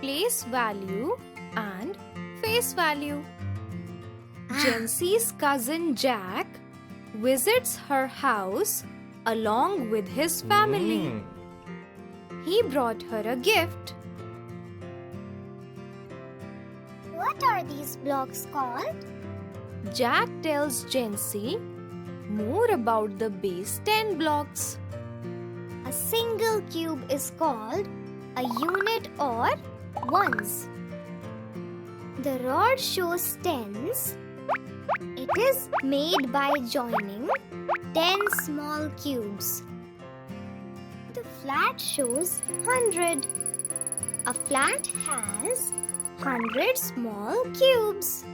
place value and face value. Jency's cousin Jack visits her house along with his family. He brought her a gift. What are these blocks called? Jack tells Jency more about the base 10 blocks. A single cube is called a unit or ones. The rod shows tens. It is made by joining 10 small cubes. The flat shows 100. A flat has 100 small cubes.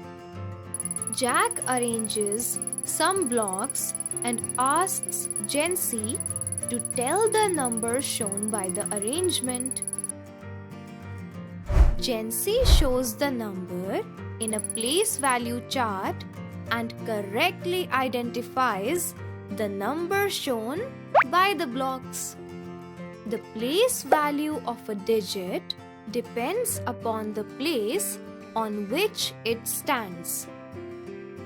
Jack arranges some blocks and asks Jency to tell the number shown by the arrangement. Jency shows the number in a place value chart and correctly identifies the number shown by the blocks. The place value of a digit depends upon the place on which it stands.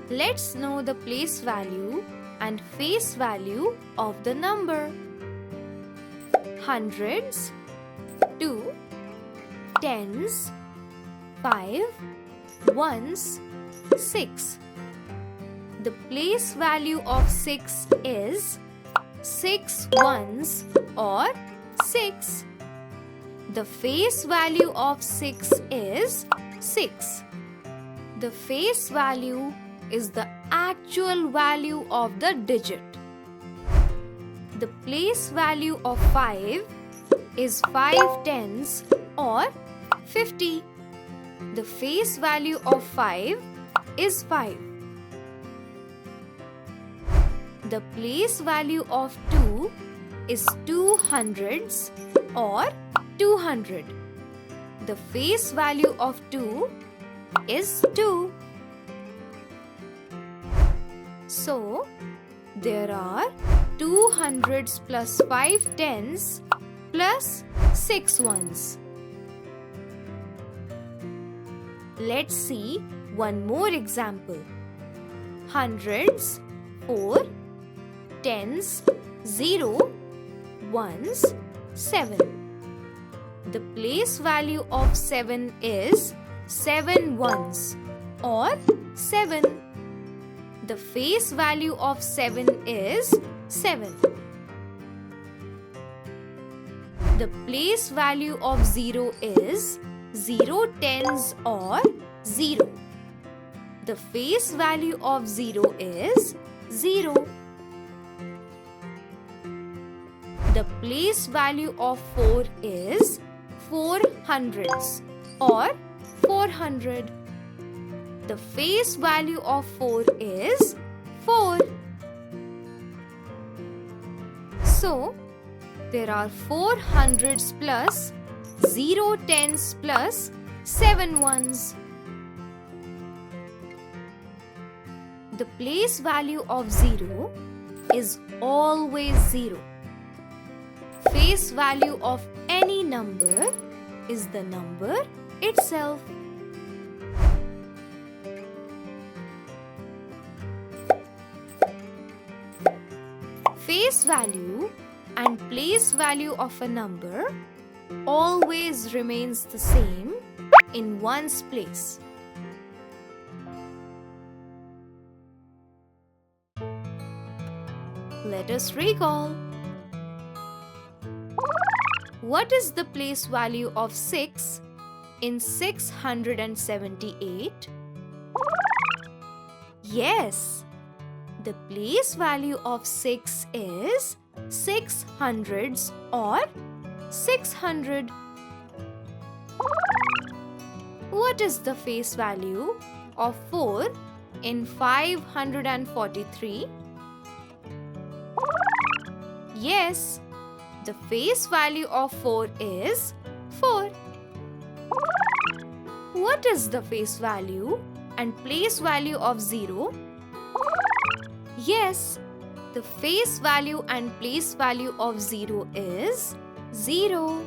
Let's know the place value and face value of the number. Hundreds, 2, tens, 5, ones, 6. The place value of 6 is 6 ones or 6. The face value of 6 is 6. The face value is the actual value of the digit. The place value of 5 is 5 tens or 50. The face value of 5 is 5. The place value of 2 is 2 hundreds or 200. The face value of 2 is 2. So, there are 2 hundreds plus 5 tens plus 6 ones. Let's see one more example. Hundreds, 4, tens, 0, ones, 7. The place value of 7 is 7 ones or 7. The face value of 7 is 7. The place value of 0 is 0 tens or 0. The face value of 0 is 0. The place value of 4 is 4 hundreds or 400. The face value of 4 is 4. So, there are 4 hundreds plus 0 tens plus 7 ones. The place value of 0 is always 0. Face value of any number is the number itself. Face value and place value of a number always remains the same in one's place. Let us recall. What is the place value of 6 in 678? Yes, the place value of 6 is 6 hundreds or 600. What is the face value of 4 in 543? Yes, the face value of 4 is 4. What is the face value and place value of 0? Yes, the face value and place value of 0 is 0.